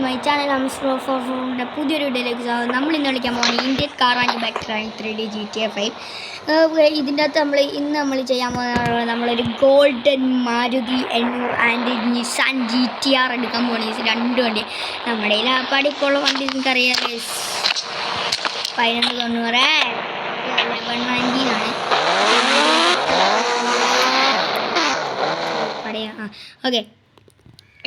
My channel ഫോറിൻ്റെ പുതിയൊരു വീഡിയോയിലേക്ക് സ്വാഗതം. നമ്മൾ ഇന്ന് കളിക്കാൻ പോകുന്നത് Indian car and better 3D GTA 5. ഇതിൻ്റെ അകത്ത് നമ്മൾ ചെയ്യാൻ പോകുന്ന നമ്മളൊരു golden Maruti 800 and Nissan GTR എടുക്കാൻ പോകുന്നത്. രണ്ട് വണ്ടി നമ്മുടെ കയ്യിൽ ആപ്പാടിക്കുള്ള വണ്ടി നിങ്ങൾക്കറിയാം, 1190 1190 ഓക്കെ.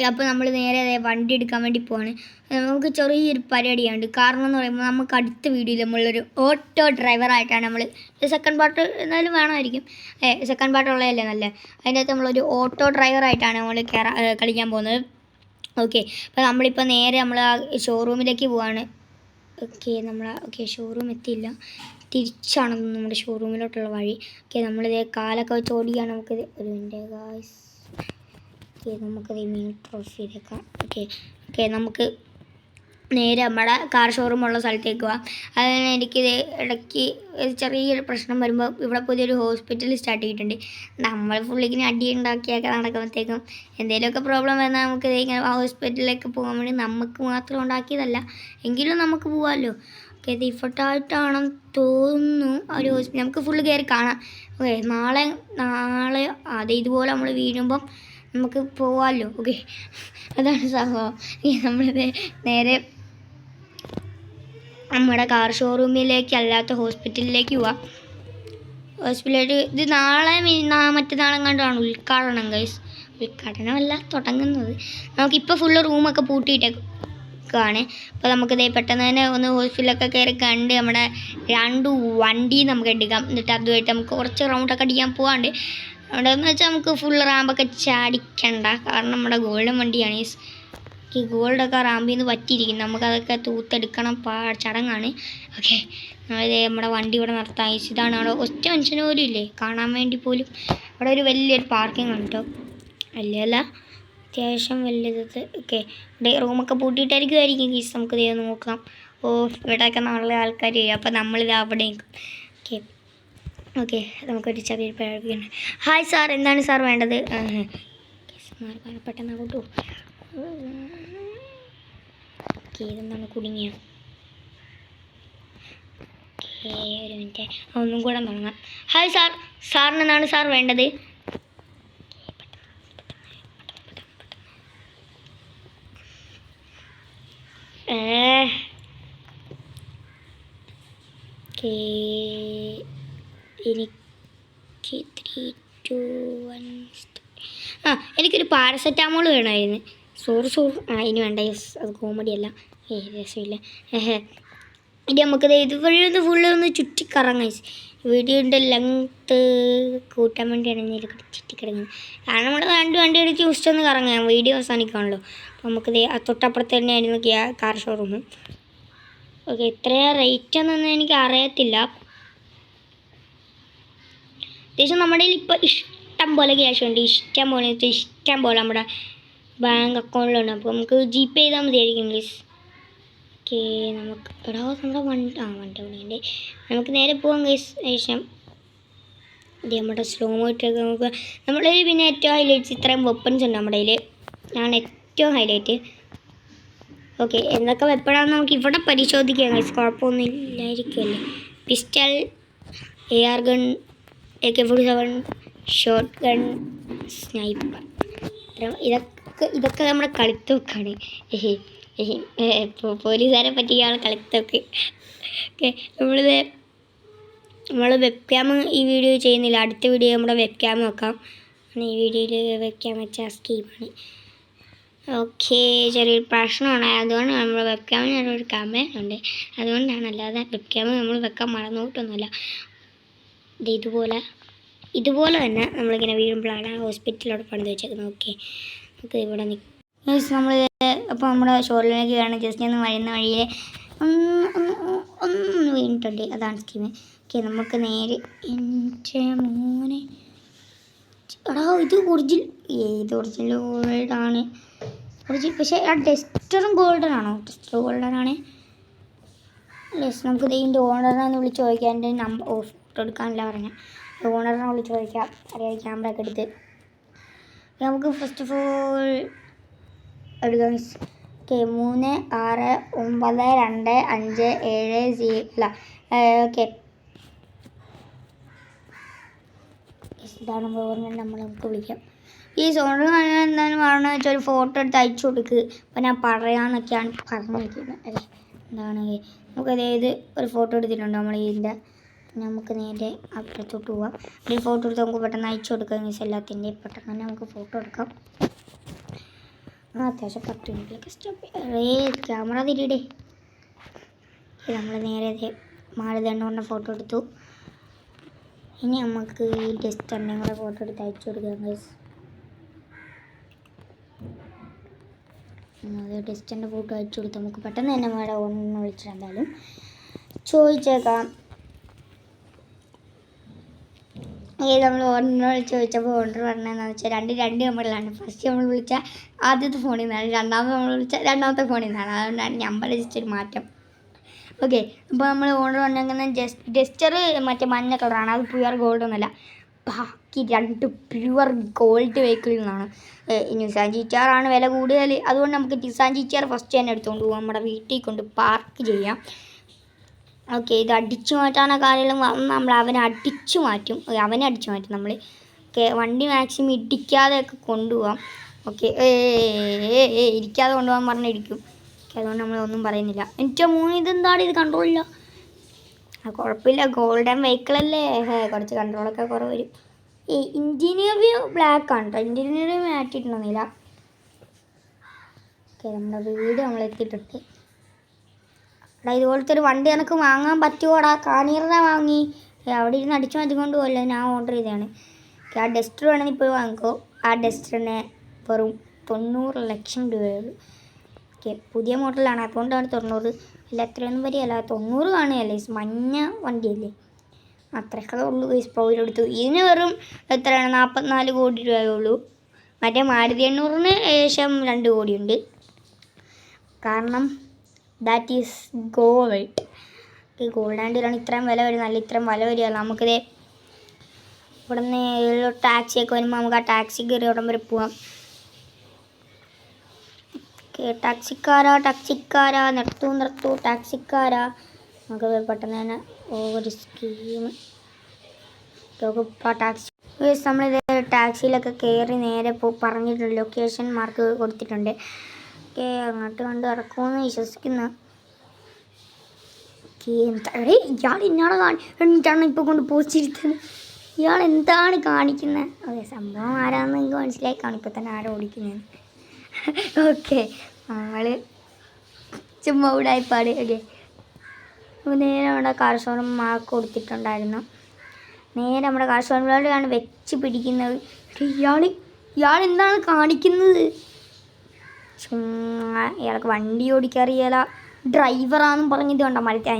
അപ്പോൾ നമ്മൾ നേരെ വണ്ടി എടുക്കാൻ വേണ്ടി പോവാണ്. നമുക്ക് ചെറിയൊരു പരിപാടിയുണ്ട്. കാരണം എന്ന് പറയുമ്പോൾ നമുക്ക് അടുത്ത വീഡിയോയിൽ നമ്മളൊരു ഓട്ടോ ഡ്രൈവറായിട്ടാണ് നമ്മൾ സെക്കൻഡ് പാർട്ട് എന്തായാലും വേണമായിരിക്കും. സെക്കൻഡ് പാർട്ട് ഉള്ളതല്ലേ നല്ല. അതിൻ്റെ അകത്ത് നമ്മളൊരു ഓട്ടോ ഡ്രൈവറായിട്ടാണ് നമ്മൾ കളിക്കാൻ പോകുന്നത്. ഓക്കെ. അപ്പോൾ നമ്മളിപ്പോൾ നേരെ നമ്മൾ ആ ഷോറൂമിലേക്ക് പോവാണ്. ഓക്കെ ഷോറൂം എത്തിയില്ല, തിരിച്ചാണ് നമ്മുടെ ഷോറൂമിലോട്ടുള്ള വഴി. ഓക്കെ, നമ്മളിത് കാലൊക്കെ വെച്ച് ഓടിക്കുകയാണ്. നമുക്കിത് ഒരു മിനിറ്റ് ഗായ്സ്. നമുക്കത് മീറ്റർ ഓഫ് ചെയ്തേക്കാം. ഓക്കെ നമുക്ക് നേരെ നമ്മുടെ കാർ ഷോറൂമുള്ള സ്ഥലത്തേക്ക് പോവാം. അതുതന്നെ എനിക്കിത് ഇടയ്ക്ക് ചെറിയൊരു പ്രശ്നം വരുമ്പോൾ ഇവിടെ പുതിയൊരു ഹോസ്പിറ്റൽ സ്റ്റാർട്ട് ചെയ്തിട്ടുണ്ട്. നമ്മൾ ഫുള്ളിങ്ങനെ അടി ഉണ്ടാക്കിയൊക്കെ നടക്കുമ്പോഴത്തേക്കും എന്തെങ്കിലുമൊക്കെ പ്രോബ്ലം വന്നാൽ നമുക്ക് ഇങ്ങനെ ഹോസ്പിറ്റലിലേക്ക് പോകാൻ വേണ്ടി നമുക്ക് മാത്രം ഉണ്ടാക്കിയതല്ല, എങ്കിലും നമുക്ക് പോകാമല്ലോ. ഓക്കെ, ഇത് ഇഫർട്ടായിട്ടാണെന്ന് തോന്നുന്നു ഒരു ഹോസ്പിറ്റൽ. നമുക്ക് ഫുള്ള് കയറി കാണാം. ഓക്കെ, നാളെ അതെ ഇതുപോലെ നമ്മൾ വീഴുമ്പം നമുക്ക് പോവാമല്ലോ. ഓക്കെ, അതാണ് സംഭവം. നമ്മളിത് നേരെ നമ്മുടെ കാർ ഷോറൂമിലേക്ക് അല്ലാത്ത ഹോസ്പിറ്റലിലേക്ക് പോവാം. ഹോസ്പിറ്റലിൽ ഇത് നാളെ മറ്റന്നാളും കണ്ടാണ് ഉദ്ഘാടനം ഗൈസ്. ഉദ്ഘാടനമല്ല തുടങ്ങുന്നത്. നമുക്കിപ്പോൾ ഫുള്ള് റൂമൊക്കെ പൂട്ടിയിട്ടേക്കാണ്. അപ്പോൾ നമുക്കിതേ പെട്ടെന്ന് തന്നെ ഒന്ന് ഹോസ്പിറ്റലൊക്കെ കയറി കണ്ട് നമ്മുടെ 2 വണ്ടി നമുക്ക് എടുക്കാം. എന്നിട്ട് അതുമായിട്ട് നമുക്ക് കുറച്ച് റൗണ്ടൊക്കെ അടിക്കാൻ പോകാണ്ട്. അവിടെയെന്ന് വെച്ചാൽ നമുക്ക് ഫുൾ റാമ്പൊക്കെ ചാടിക്കണ്ട, കാരണം നമ്മുടെ ഗോൾഡൻ വണ്ടിയാണ്. ഈ ഗോൾഡൊക്കെ റാമ്പിൽ നിന്ന് പറ്റിയിരിക്കും, നമുക്കതൊക്കെ തൂത്തെടുക്കണം, ചടങ്ങാണ്. ഓക്കെ, നമ്മുടെ വണ്ടി ഇവിടെ നിർത്താം. ഇതാണ് അവിടെ ഒറ്റ മനുഷ്യന് പോലും ഇല്ലേ കാണാൻ വേണ്ടി പോലും. അവിടെ ഒരു വലിയൊരു പാർക്കിംഗ് ഉണ്ട് കേട്ടോ, അല്ല അത്യാവശ്യം വലിയത്. ഓക്കെ, ഇവിടെ റൂമൊക്കെ പൂട്ടിയിട്ടായിരിക്കും ഗീസ്. നമുക്ക് ഇതേ നോക്കാം. ഇവിടെയൊക്കെ നല്ല ആൾക്കാർ വരും, അപ്പോൾ നമ്മളിത് അവിടെ നിൽക്കും. ഓക്കെ, നമുക്കൊരു ചെറിയൊരു പരിപാടിയുണ്ട്. ഹായ് സാർ, എന്താണ് സാർ വേണ്ടത്? പെട്ടെന്ന് അങ്ങോട്ട് പോകും. ഓക്കെ, ഇതെന്താണ് കുടുങ്ങിയ? ഓക്കെ, ഒരു മിനിറ്റ്, ഒന്നും കൂടെ തുടങ്ങാം. ഹായ് സാർ, സാറിന് എന്താണ് സാർ വേണ്ടത്? എനിക്ക് 3, 2, 1 എനിക്കൊരു പാരസെറ്റാമോൾ വേണമായിരുന്നു. സോറി ഇനി വേണ്ട. യെസ്, അത് കോമഡിയല്ല, രസമില്ല. ഇനി നമുക്കത് ഇതുവഴി ഒന്ന് ഫുള്ള് ഒന്ന് ചുറ്റിക്കറങ്ങാം. വീഡിയോൻ്റെ ലെങ്ത്ത് കൂട്ടാൻ വേണ്ടിയാണ് ഞാൻ ചുറ്റിക്കിടങ്ങുന്നത്. കാരണം നമ്മൾ 2 വണ്ടി എടുത്ത് ജസ്റ്റ് ഒന്ന് കറങ്ങാം, വീഡിയോ അവസാനിക്കാണല്ലോ. അപ്പോൾ നമുക്കിത് തൊട്ടപ്പുറത്ത് തന്നെയായിരുന്നു കാർ ഷോറൂം. ഓക്കെ, എത്രയാണ് റേറ്റ് എന്നൊന്നും എനിക്ക് അറിയത്തില്ല. അത്യാവശ്യം നമ്മുടെ കയ്യിൽ ഇപ്പോൾ ഇഷ്ടം പോലെ ക്യാഷ് ഉണ്ട്, ഇഷ്ടം പോലെ നമ്മുടെ ബാങ്ക് അക്കൗണ്ടിലുണ്ട്. അപ്പോൾ നമുക്ക് GPay ചെയ്താൽ മതിയായിരിക്കും പ്ലീസ്. ഓക്കെ, നമുക്ക് നമ്മുടെ വണ്ടി ഉണ്ട്. നമുക്ക് നേരെ പോകാം ഗൈസ്. ശേഷം ഇത് നമ്മുടെ സ്ലോ മോട്ടൊക്കെ നമുക്ക് നമ്മുടെ കയ്യിൽ പിന്നെ ഏറ്റവും ഹൈലൈറ്റ്സ് ഇത്രയും വെപ്പൺസ് ഉണ്ട് നമ്മുടെ കയ്യിൽ. ആണ് ഏറ്റവും ഹൈലൈറ്റ്. ഓക്കെ, എന്തൊക്കെ വെപ്പണാണെന്ന് നമുക്ക് ഇവിടെ പരിശോധിക്കാം ഗൈസ്. കുഴപ്പമൊന്നും ഇല്ലായിരിക്കുമല്ലേ. Pistol, AR gun, AK-47, shotgun, sniper, ഇതൊക്കെ നമ്മുടെ കളിത്തോക്കാണ്. പോലീസുകാരെ പറ്റിയാണ് കളിത്തോക്ക്. ഓക്കെ, നമ്മൾ വെബ് ക്യാം ഈ വീഡിയോ ചെയ്യുന്നില്ല, അടുത്ത വീഡിയോ നമ്മുടെ വെബ് ക്യാം വെക്കാം. ഈ വീഡിയോയിൽ വെബ് ക്യാം വെച്ച സ്കീമാണ്. ഓക്കെ, ചെറിയൊരു പ്രശ്നമാണ്, അതുകൊണ്ട് നമ്മൾ വെബ് ക്യാമിന് ഒരു ക്യാമറ ഉണ്ട്, അതുകൊണ്ടാണ്. അല്ലാതെ വെബ് ക്യാം നമ്മൾ വെക്കാൻ മറന്നുപോയിട്ടൊന്നുമില്ല. ഇതുപോലെ തന്നെ നമ്മളിങ്ങനെ വീഴുമ്പോഴാണ് ഹോസ്പിറ്റലിലോട്ട് പണിത് വെച്ചേക്കുന്നത്. ഓക്കെ, നമുക്ക് ഇവിടെ നമ്മൾ അപ്പോൾ നമ്മുടെ ഷോറിലേക്ക് കാണാൻ ജസ്റ്റ് ഒന്ന് വരുന്ന വഴിയിൽ ഒന്ന് വീണിട്ടുണ്ട്, അതാണ് സ്കീം. ഓക്കെ, നമുക്ക് നേരെ എൻ്റെ മോനെ ഇത് ഒറിജിനൽ ഗോൾഡാണ്. പക്ഷേ ആ ടെസ്റ്ററും ഗോൾഡൻ ആണോ? ടെസ്റ്റർ ഗോൾഡൻ ആണ്. യെസ്, നമുക്ക് ഇതിൻ്റെ ഓണറിനെ വിളിച്ച് ചോദിക്കാം. എൻ്റെ നമ്പർ ഫോട്ടോ എടുക്കാനല്ല പറഞ്ഞാൽ, ഓണറിനെ വിളിച്ച് ചോദിക്കാം. അറിയാം, ക്യാമറ ഒക്കെ എടുത്ത് നമുക്ക് ഫസ്റ്റ് ഓഫ് ഓൾ എടുക്കാം. ഓക്കെ 3, 6, 9, 2, 5, 7 അല്ല ഓക്കെ ഇതാണ് നമ്മൾ നമുക്ക് വിളിക്കാം. ഈ സോണിൽ എന്തായാലും പറയണമെന്ന് വെച്ചാൽ ഒരു ഫോട്ടോ എടുത്ത് അയച്ചു കൊടുക്കുക. അപ്പോൾ ഞാൻ പറയാമെന്നൊക്കെയാണ് പറഞ്ഞിരിക്കുന്നത്. അല്ലേ എന്താണ് നമുക്ക് അതായത് ഒരു ഫോട്ടോ എടുത്തിട്ടുണ്ട് നമ്മൾ ഇതിൻ്റെ. നമുക്ക് നേരെ അപ്പുറത്തോട്ട് പോവാം. ഒരു ഫോട്ടോ എടുത്ത് നമുക്ക് പെട്ടെന്ന് അയച്ചു കൊടുക്കാം. മീൻസ് എല്ലാത്തിൻ്റെയും പെട്ടെന്ന് തന്നെ നമുക്ക് ഫോട്ടോ എടുക്കാം. അത്യാവശ്യം 10 മിനിറ്റിലൊക്കെ സ്റ്റോപ്പ് ക്യാമറ തിരിയിടേ. നമ്മൾ നേരെ മാരുതണ്ണൂറിൻ്റെ ഫോട്ടോ എടുത്തു. ഇനി നമുക്ക് ഈ ടെസ്റ്ററിൻ്റെയും കൂടെ ഫോട്ടോ എടുത്ത് അയച്ചു കൊടുക്കാം ഗൈസ്. ടെസ്റ്റിൻ്റെ ഫോട്ടോ അയച്ചു കൊടുത്ത് നമുക്ക് പെട്ടെന്ന് തന്നെ മേഡം ഒന്ന് വിളിച്ചിട്ട് എന്തായാലും ചോദിച്ചേക്കാം. നമ്മൾ ഓർഡറിനോട് ചോദിച്ചപ്പോൾ ഓർഡർ പറഞ്ഞതെന്ന് വെച്ചാൽ രണ്ട് നമ്പറിലാണ്. ഫസ്റ്റ് നമ്മൾ വിളിച്ചാൽ ആദ്യത്തെ ഫോണിൽ നിന്നാണ്, രണ്ടാമത് നമ്മൾ വിളിച്ചാൽ രണ്ടാമത്തെ ഫോണിൽ നിന്നാണ്. അതുകൊണ്ടാണ് നമ്പർ ജസ്റ്റ് ഒരു മാറ്റം. ഓക്കെ, അപ്പോൾ നമ്മൾ ഓർഡർ പറഞ്ഞിരിക്കുന്ന ജസ്റ്റർ മറ്റേ മഞ്ഞ കളറാണ്. അത് പ്യുവർ ഗോൾഡ് ഒന്നുമല്ല, ബാക്കി 2 പ്യുവർ ഗോൾഡ് വെഹിക്കിളിൽ നിന്നാണ്. നിസാൻ GTR ആണ് വില കൂടുതൽ. അതുകൊണ്ട് നമുക്ക് നിസാൻ GTR ഫസ്റ്റ് തന്നെ എടുത്തുകൊണ്ട് പോകാം, നമ്മുടെ വീട്ടിൽ കൊണ്ട് പാർക്ക് ചെയ്യാം. ഓക്കെ, ഇത് അടിച്ചു മാറ്റാനോ കാര്യങ്ങളും നമ്മൾ അവനെ അടിച്ചു മാറ്റും നമ്മൾ. ഓക്കെ, വണ്ടി മാക്സിമം ഇടിക്കാതെയൊക്കെ കൊണ്ടുപോകാം. ഓക്കെ, ഇരിക്കാതെ കൊണ്ടുപോകാൻ പറഞ്ഞിരിക്കും. ഓക്കെ, അതുകൊണ്ട് നമ്മളൊന്നും പറയുന്നില്ല. എനിക്ക് 3 ഇതെന്താണ് ഇത് കൺട്രോളില്ല. കുഴപ്പമില്ല, ഗോൾഡൻ വെഹിക്കിളല്ലേ, കുറച്ച് കൺട്രോളൊക്കെ കുറവ് വരും. ഈ ഇൻറ്റീരിയർ വ്യൂ ബ്ലാക്ക് ആണ് കേട്ടോ, ഇൻറ്റീരിയർ വ്യൂ മാറ്റിയിട്ടുണ്ടെന്നില്ല. ഓക്കെ, നമ്മുടെ വീട് നമ്മളെത്തിയിട്ടുണ്ട്. എടാ, ഇതുപോലത്തെ ഒരു വണ്ടി എനിക്ക് വാങ്ങാൻ പറ്റുമോടാ? കാനീറിനെ വാങ്ങി അവിടെ ഇരുന്ന് അടിച്ചു മാറ്റിക്കൊണ്ട് പോകല്ലോ, ഞാൻ ഓർഡർ ചെയ്തതാണ്. ഓക്കെ, ആ ഡസ്റ്റർ വേണമെങ്കിൽ ഇപ്പോൾ വാങ്ങിക്കോ. ആ ഡസ്റ്ററിന് വെറും 90 ലക്ഷം രൂപയുള്ളൂ. ഓക്കെ, പുതിയ മോഡലാണ്, അതുകൊണ്ടാണ് 90. അല്ല എത്രയൊന്നും വരികയല്ല, 90 കാണുകയല്ലേ, മഞ്ഞ വണ്ടിയല്ലേ, അത്രയൊക്കെ ഉള്ളൂ. സ്പോയിലെടുത്തു. ഇതിന് വെറും എത്രയാണ് 44 കോടി രൂപയുള്ളൂ. മറ്റേ മാരുതി 800-ന് ഏകദേശം 2 കോടിയുണ്ട്. കാരണം ദാറ്റ് ഈസ് ഗോൾഡ്. ഗോൾഡ് ആൻഡിലാണ് ഇത്രയും വില വരുന്നത്. അല്ല ഇത്രയും വില വരികയല്ല. നമുക്കിത് ഇവിടെ നിന്ന് ടാക്സിയൊക്കെ വരുമ്പോൾ നമുക്ക് ആ ടാക്സി കയറി ഉടൻ വരെ പോവാം. ഓക്കെ, ടാക്സിക്കാരാ നിർത്തൂ ടാക്സിക്കാരാ. നമുക്ക് പെട്ടെന്ന് തന്നെ ഒരു സ്കീം ടാക്സി. നമ്മളിത് ടാക്സിയിലൊക്കെ കയറി നേരെ പറഞ്ഞിട്ടുണ്ട്, ലൊക്കേഷൻ മാർക്ക് കൊടുത്തിട്ടുണ്ട്. ഓക്കെ, അങ്ങോട്ട് കണ്ട് ഇറക്കുമെന്ന് വിശ്വസിക്കുന്നു. ഇയാൾ എന്നിട്ടാണ് ഇപ്പോൾ കൊണ്ട് പോച്ചിരുത്തുന്നത്. ഇയാൾ എന്താണ് കാണിക്കുന്നത്? ഓക്കെ, സംഭവം ആരാന്ന് നിങ്ങൾക്ക് മനസ്സിലായി കാണും ഇപ്പോൾ തന്നെ ആരാ ഓടിക്കുന്നത്. ഓക്കെ, നമ്മൾ ചുമ്മാ ഉടായിപ്പാട്. ഓക്കെ, നേരെ നമ്മുടെ കാർ ഷോറൂം മാർക്ക് കൊടുത്തിട്ടുണ്ടായിരുന്നു. നേരെ നമ്മുടെ കാർ ഷോറൂമിലോട്ടാണ് വെച്ച് പിടിക്കുന്നത്. ഇയാൾ എന്താണ് കാണിക്കുന്നത്? ചുമ്മാ ഇയാൾക്ക് വണ്ടി ഓടിക്കറിയില്ല, ഡ്രൈവറാണെന്നും പറഞ്ഞത് കൊണ്ടോ മരത്തെ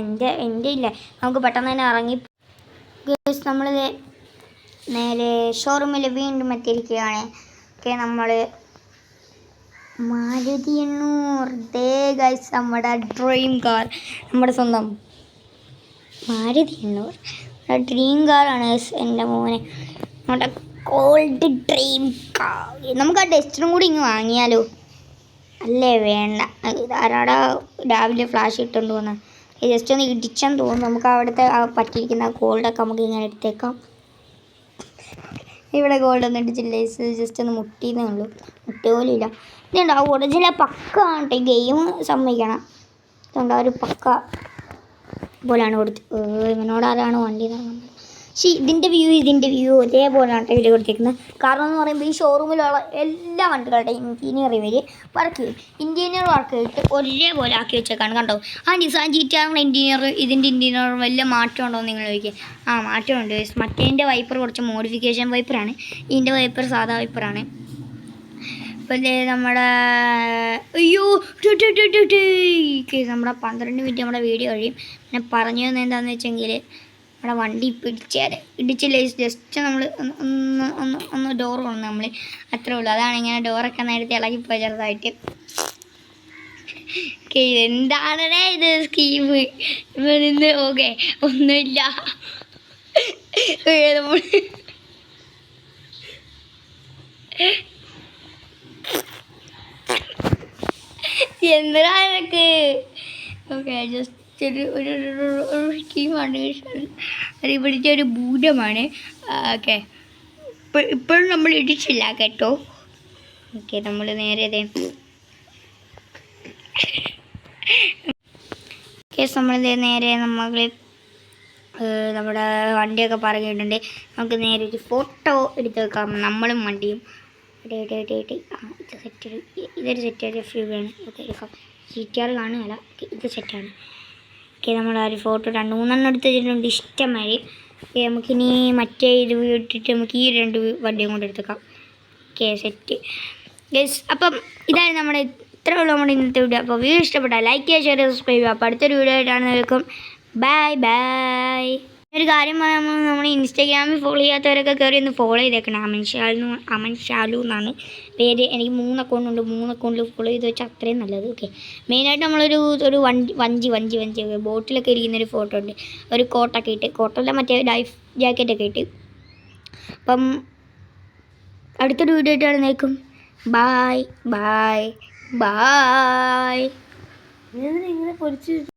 എൻ്റെ ഇല്ലേ. നമുക്ക് പെട്ടെന്ന് തന്നെ ഇറങ്ങി നമ്മളിത് നേരെ ഷോറൂമിൽ വീണ്ടും എത്തിയിരിക്കുകയാണ്. ഓക്കെ, നമ്മൾ മാരുതി 800 ഗൈസ്, നമ്മുടെ ഡ്രീം കാർ, നമ്മുടെ സ്വന്തം മാരുതി 800 ഡ്രീം കാറാണ് എൻ്റെ മോനെ, നമ്മുടെ ഗോൾഡ് ഡ്രീം കാർ. നമുക്ക് ആ ഡസ്റ്ററും കൂടി ഇങ്ങ് വാങ്ങിയാലോ? അല്ലേ വേണ്ട, ഇതാരാടാ രാവിലെ ഫ്ലാഷ് ഇട്ടുകൊണ്ട് പോകുന്നത്? ജസ്റ്റ് ഒന്ന് ഇടിച്ചെന്ന് തോന്നുന്നു. നമുക്ക് അവിടുത്തെ പറ്റിയിരിക്കുന്ന ഗോൾഡൊക്കെ നമുക്ക് ഇങ്ങനെ എടുത്തേക്കാം. ഇവിടെ ഗോൾഡ് ഒന്നും ഇടിച്ചില്ല, ജസ്റ്റ് ഒന്ന് മുട്ടിയെന്നേ ഉള്ളൂ, മുട്ടി പോലും ഇല്ല. ഇതുണ്ട്, ആ ഒറിജിനൽ പക്ക ആണ്ട്ടെ, ഗെയിം സമ്മതിക്കണം. ഇതുണ്ട്, ഒരു പക്ക പോലെയാണ് കൊടുത്ത്. ഇവനോട് ആരാണ് വണ്ടി ഇറങ്ങുന്നത്? പക്ഷേ ഇതിൻ്റെ വ്യൂ ഒരേപോലെയാണ് ഇവർ കൊടുത്തിരിക്കുന്നത്. കാരണം എന്ന് പറയുമ്പോൾ ഈ ഷോറൂമിലുള്ള എല്ലാ വണ്ടികളുടെ ഇൻറ്റീരിയർ ഇവർ വർക്ക് ചെയ്യും. ഇൻറ്റീരിയർ വർക്ക് ചെയ്തിട്ട് ഒരേപോലെ ആക്കി വെച്ചേക്കാണ്. കണ്ടോ, ആ നിസാൻ GTR ഇൻറ്റീരിയർ ഇതിൻ്റെ ഇൻറ്റീരിയർ വലിയ മാറ്റം ഉണ്ടോ എന്ന് നിങ്ങൾ ചോദിക്കുക. ആ മാറ്റമുണ്ട്. മറ്റേതിൻ്റെ വൈപ്പർ കുറച്ച് മോഡിഫിക്കേഷൻ വൈപ്പറാണ്, ഇതിൻ്റെ വൈപ്പർ സാധാ വൈപ്പറാണ്. അപ്പോൾ നമ്മുടെ നമ്മുടെ 12 മിനിറ്റ് നമ്മുടെ വീഡിയോ കഴിയും. പിന്നെ പറഞ്ഞു തന്നെ എന്താണെന്ന് വെച്ചെങ്കിൽ നമ്മുടെ വണ്ടി ഇടിച്ചില്ല, ജസ്റ്റ് നമ്മൾ ഒന്ന് ഡോർ കൊണ്ടു നമ്മൾ, അത്രേ ഉള്ളൂ. അതാണ് ഇങ്ങനെ ഡോറൊക്കെ നേരത്തെ ഇളകിപ്പോയി ചെറുതായിട്ട്. എന്താണേ ഇത് സ്കീം ഇവരിന്ന്? ഓക്കെ, ഒന്നുമില്ല. നമ്മൾ എന്തിനാ ഓക്കെ ജസ്റ്റ് ഒരു സ്കീമാണ്. അത് ഇവിടുത്തെ ഒരു ഭൂതമാണ്. ഓക്കെ ഇപ്പോഴും നമ്മൾ ഇടിച്ചില്ല കേട്ടോ. ഓക്കെ നമ്മൾ നേരെ കേസ് നമ്മൾ നേരെ നമ്മുടെ വണ്ടിയൊക്കെ പറഞ്ഞിട്ടുണ്ട്. നമുക്ക് നേരെ ഒരു ഫോട്ടോ എടുത്ത് വെക്കാം, നമ്മളും വണ്ടിയും. ഇത് സെറ്റ്, ഇതൊരു സെറ്റ് ഫ്രീ വേണം. ഓക്കെ എടുക്കാം. CTR കാണുകയല്ല, ഇത് സെറ്റാണ്. ഓക്കെ നമ്മൾ ആ ഒരു ഫോട്ടോ 2-3 എടുത്ത് വെച്ചിട്ടുണ്ട് ഇഷ്ടമായി. ഓക്കെ നമുക്കിനി മറ്റേ ഇത് ഇട്ടിട്ട് നമുക്ക് ഈ 2 വണ്ടിയും കൊണ്ട് എടുത്തേക്കാം. Okay set guys. അപ്പം ഇതാണ് നമ്മുടെ ഇത്രേ ഉള്ളൂ നമ്മുടെ ഇന്നത്തെ വീഡിയോ. അപ്പോൾ വീഡിയോ ഇഷ്ടപ്പെട്ടാൽ ലൈക്ക് ചെയ്യുക, ഷെയർ ചെയ്യുക, സബ്സ്ക്രൈബ് ചെയ്യുക. അപ്പോൾ അടുത്തൊരു വീഡിയോ ആയിട്ടാണ് നിൽക്കും. ബൈ. ഒരു കാര്യം പറയുമ്പോൾ നമ്മൾ ഇൻസ്റ്റാഗ്രാമിൽ ഫോളോ ചെയ്യാത്തവരൊക്കെ കയറി ഒന്ന് ഫോളോ ചെയ്തേക്കണം. അമൻ ഷാലു എന്നാണ് പേര്. എനിക്ക് 3 അക്കൗണ്ട് ഉണ്ട്. 3 അക്കൗണ്ടിൽ ഫോളോ ചെയ്ത് വെച്ചാൽ അത്രയും നല്ലത്. ഓക്കെ മെയിനായിട്ട് നമ്മളൊരു വഞ്ചി ബോട്ടിലൊക്കെ ഇരിക്കുന്നൊരു ഫോട്ടോ ഉണ്ട്. ഒരു കോട്ടൊക്കെ ഇട്ട്, കോട്ടല്ല മറ്റേ ലൈഫ് ജാക്കറ്റൊക്കെ ഇട്ട്. അപ്പം അടുത്തൊരു വീഡിയോ ആയിട്ടാണ് നിൽക്കും. ബൈ. ഇങ്ങനെ പൊരിച്ച്